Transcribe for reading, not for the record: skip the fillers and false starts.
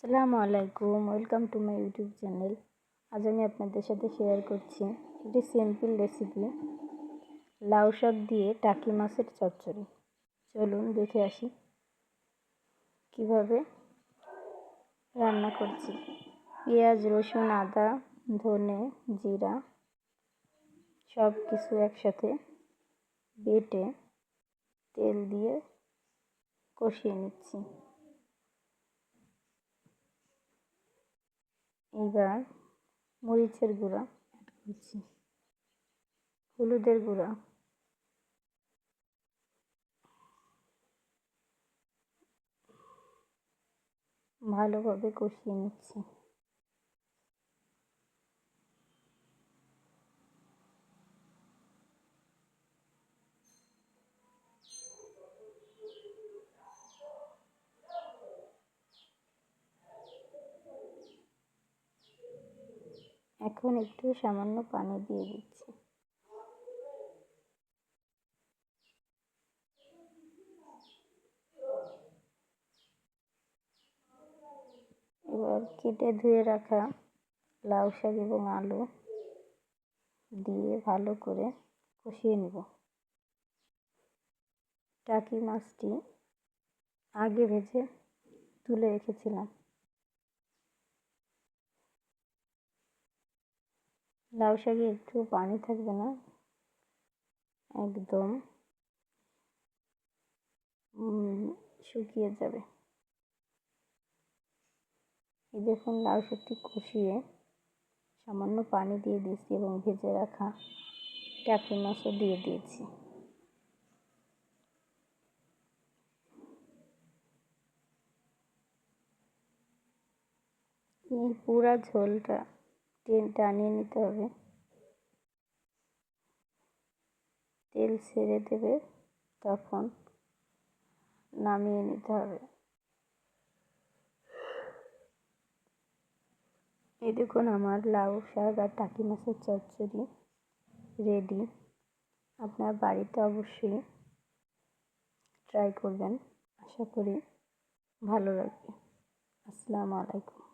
আসসালামু আলাইকুম, welcome to my YouTube channel. আজ আমি আপনাদের সাথে শেয়ার করছি একটি সিম্পল রেসিপি, লাউ শাক দিয়ে টাকি মাছের চচ্চড়ি। চলুন দেখে আসি কিভাবে রান্না করছি। পেঁয়াজ, রসুন, আদা, ধনে, জিরা সব কিছু একসাথে বেটে তেল দিয়ে কষিয়ে নিচ্ছি। এবার মরিচের গুঁড়া অ্যাড করছি, হলুদের গুঁড়া, ভালোভাবে কষিয়ে নিচ্ছি। এখন একটু সামান্য পানি দিয়ে দিচ্ছি। এবার কেটে ধুয়ে রাখা লাউ শাক এবং আলু দিয়ে ভালো করে কষিয়ে নেব। টাকি মাছটি আগে ভেজে তুলে রেখেছিলাম। লাউ শাকে একটু পানি থাকবে না, একদম শুকিয়ে যাবে। এই দেখুন, লাউ শাকটি কষিয়ে সামান্য পানি দিয়ে দিয়েছি এবং ভেজে রাখা টাকি মাছও দিয়ে দিয়েছি। এই পুরা ঝোলটা টানিয়ে নিতে হবে, তেল ছেড়ে দেবে, তখন নামিয়ে নিতে হবে। এই দেখুন, আমার লাউ শাক আর টাকি মাছের চচ্চড়ি রেডি। আপনার বাড়িতে অবশ্যই ট্রাই করবেন, আশা করি ভালো লাগবে। আসসালামু আলাইকুম।